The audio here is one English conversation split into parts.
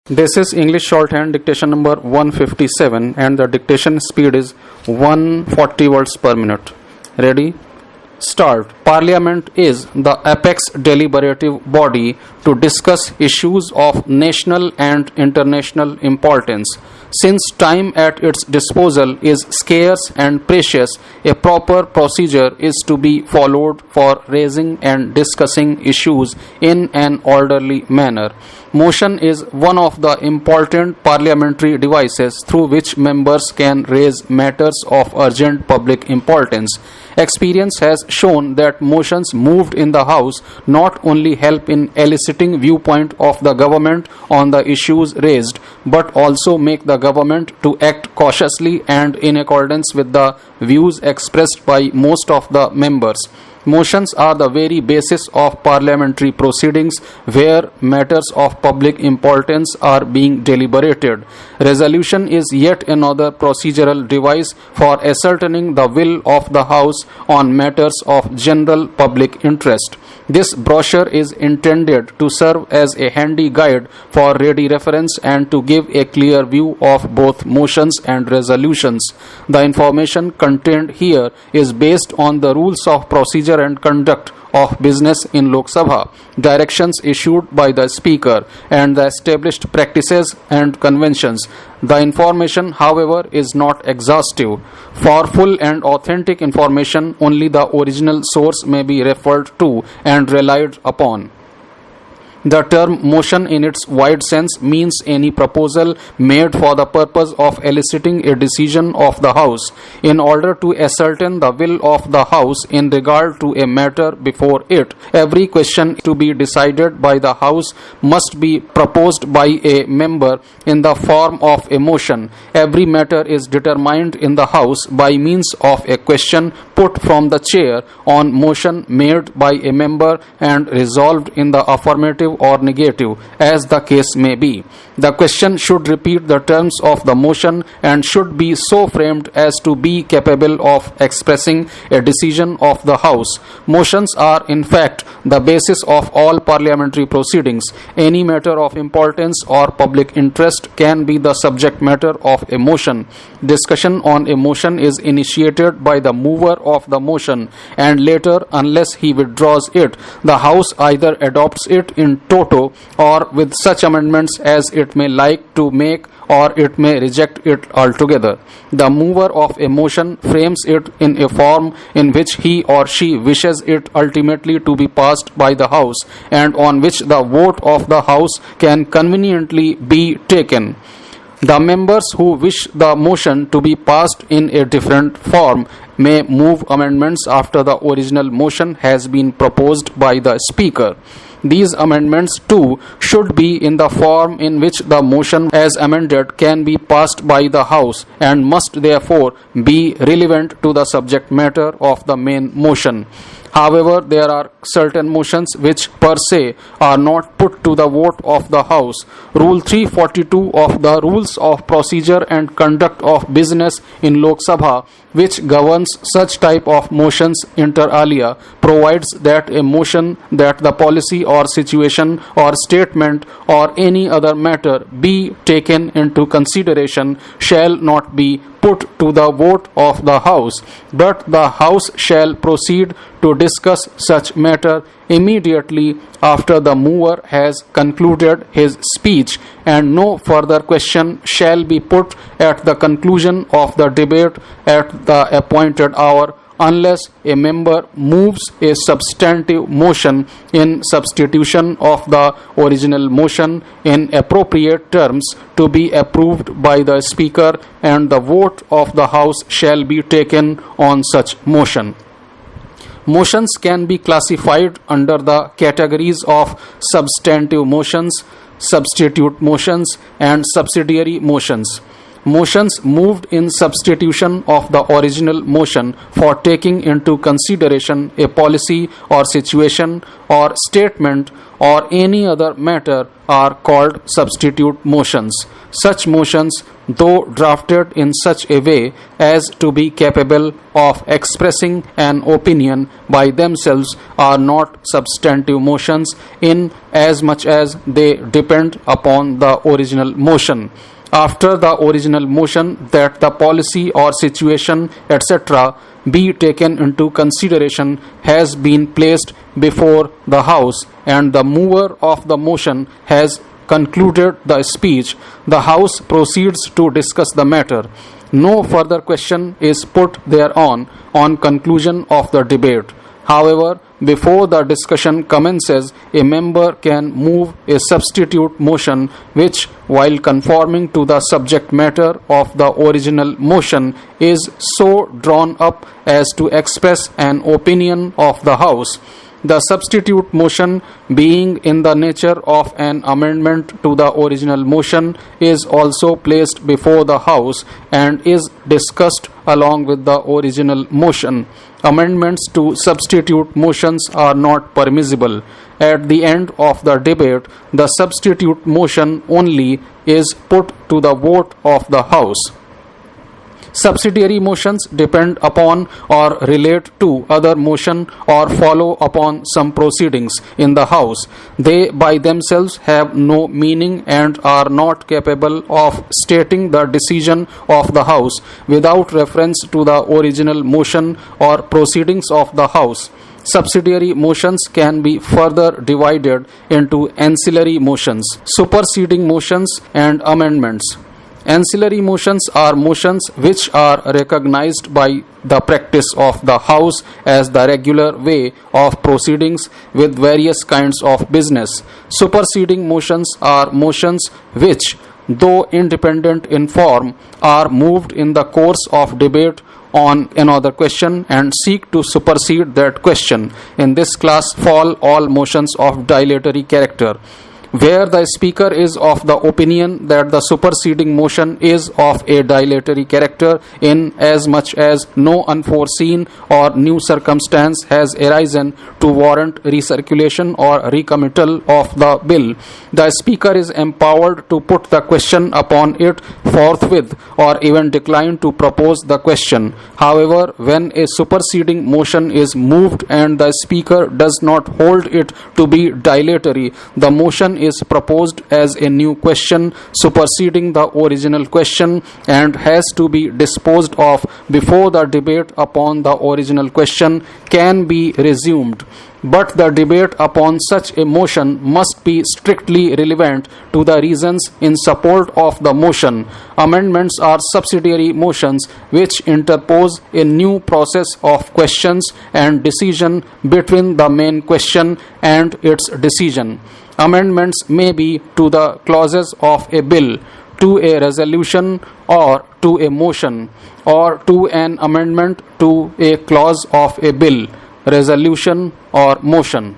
This is English shorthand dictation number 157 and the dictation speed is 140 words per minute. Ready? Start. Parliament is the apex deliberative body to discuss issues of national and international importance. Since time at its disposal is scarce and precious, a proper procedure is to be followed for raising and discussing issues in an orderly manner. Motion is one of the important parliamentary devices through which members can raise matters of urgent public importance. Experience has shown that motions moved in the House not only help in eliciting viewpoint of the government on the issues raised, but also make the government to act cautiously and in accordance with the views expressed by most of the members. Motions are the very basis of parliamentary proceedings where matters of public importance are being deliberated. Resolution is yet another procedural device for ascertaining the will of the House on matters of general public interest. This brochure is intended to serve as a handy guide for ready reference and to give a clear view of both motions and resolutions. The information contained here is based on the rules of procedure and conduct of business in Lok Sabha, directions issued by the Speaker, and the established practices and conventions. The information, however, is not exhaustive. For full and authentic information, only the original source may be referred to and relied upon. The term motion in its wide sense means any proposal made for the purpose of eliciting a decision of the House. In order to ascertain the will of the House in regard to a matter before it, every question to be decided by the House must be proposed by a member in the form of a motion. Every matter is determined in the House by means of a question put from the chair on motion made by a member and resolved in the affirmative or negative, as the case may be. The question should repeat the terms of the motion and should be so framed as to be capable of expressing a decision of the House. Motions are, in fact, the basis of all parliamentary proceedings. Any matter of importance or public interest can be the subject matter of a motion. Discussion on a motion is initiated by the mover of the motion, and later, unless he withdraws it, the House either adopts it in toto or with such amendments as it may like to make, or it may reject it altogether. The mover of a motion frames it in a form in which he or she wishes it ultimately to be passed by the House, and on which the vote of the House can conveniently be taken. The members who wish the motion to be passed in a different form may move amendments after the original motion has been proposed by the Speaker. These amendments too should be in the form in which the motion as amended can be passed by the House and must therefore be relevant to the subject matter of the main motion. However, there are certain motions which per se are not put to the vote of the House. Rule 342 of the Rules of Procedure and Conduct of Business in Lok Sabha, which governs such type of motions inter alia, provides that a motion that the policy or situation or statement or any other matter be taken into consideration shall not be put to the vote of the House, but the House shall proceed to discuss such matter immediately after the mover has concluded his speech, and no further question shall be put at the conclusion of the debate at the appointed hour, unless a member moves a substantive motion in substitution of the original motion in appropriate terms to be approved by the Speaker, and the vote of the House shall be taken on such motion. Motions can be classified under the categories of substantive motions, substitute motions, and subsidiary motions. Motions moved in substitution of the original motion for taking into consideration a policy or situation or statement or any other matter are called substitute motions. Such motions, though drafted in such a way as to be capable of expressing an opinion by themselves, are not substantive motions in as much as they depend upon the original motion. After the original motion, that the policy or situation, etc., be taken into consideration has been placed before the House, and the mover of the motion has concluded the speech, the House proceeds to discuss the matter. No further question is put thereon on conclusion of the debate. However, before the discussion commences, a member can move a substitute motion which, while conforming to the subject matter of the original motion, is so drawn up as to express an opinion of the House. The substitute motion, being in the nature of an amendment to the original motion, is also placed before the House and is discussed along with the original motion. Amendments to substitute motions are not permissible. At the end of the debate, the substitute motion only is put to the vote of the House. Subsidiary motions depend upon or relate to other motion or follow upon some proceedings in the House. They by themselves have no meaning and are not capable of stating the decision of the House without reference to the original motion or proceedings of the House. Subsidiary motions can be further divided into ancillary motions, superseding motions, and amendments. Ancillary motions are motions which are recognized by the practice of the House as the regular way of proceedings with various kinds of business. Superseding motions are motions which, though independent in form, are moved in the course of debate on another question and seek to supersede that question. In this class fall all motions of dilatory character. Where the speaker is of the opinion that the superseding motion is of a dilatory character, in as much as no unforeseen or new circumstance has arisen to warrant recirculation or recommittal of the bill, the speaker is empowered to put the question upon it forthwith or even decline to propose the question. However, when a superseding motion is moved and the speaker does not hold it to be dilatory, the motion is proposed as a new question superseding the original question and has to be disposed of before the debate upon the original question can be resumed. But the debate upon such a motion must be strictly relevant to the reasons in support of the motion. Amendments are subsidiary motions which interpose a new process of questions and decision between the main question and its decision. Amendments may be to the clauses of a bill, to a resolution, or to a motion, or to an amendment to a clause of a bill, resolution, or motion.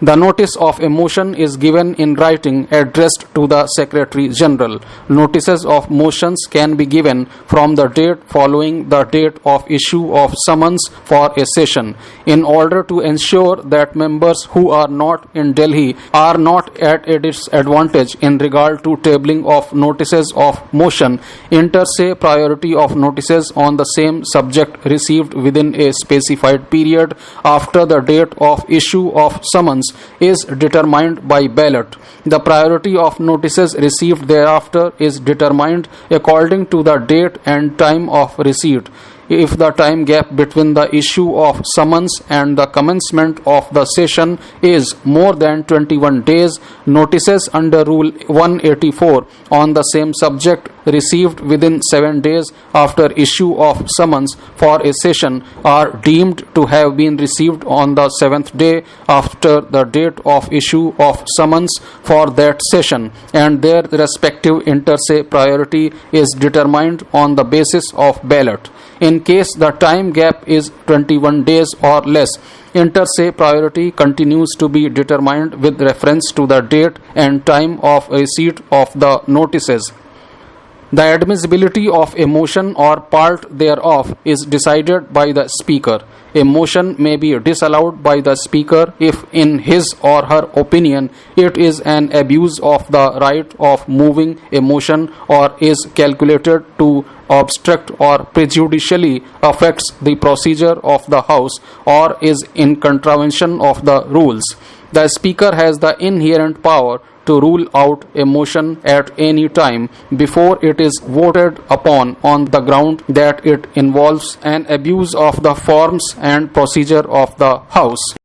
The notice of a motion is given in writing addressed to the Secretary General. Notices of motions can be given from the date following the date of issue of summons for a session. In order to ensure that members who are not in Delhi are not at a disadvantage in regard to tabling of notices of motion, inter se priority of notices on the same subject received within a specified period after the date of issue of summons is determined by ballot. The priority of notices received thereafter is determined according to the date and time of receipt. If the time gap between the issue of summons and the commencement of the session is more than 21 days, notices under Rule 184 on the same subject received within 7 days after issue of summons for a session are deemed to have been received on the 7th day after the date of issue of summons for that session, and their respective inter se priority is determined on the basis of ballot. In case the time gap is 21 days or less, inter se priority continues to be determined with reference to the date and time of receipt of the notices. The admissibility of a motion or part thereof is decided by the Speaker. A motion may be disallowed by the Speaker if, in his or her opinion, it is an abuse of the right of moving a motion or is calculated to obstruct or prejudicially affects the procedure of the House or is in contravention of the rules. The Speaker has the inherent power to rule out a motion at any time before it is voted upon on the ground that it involves an abuse of the forms and procedure of the House.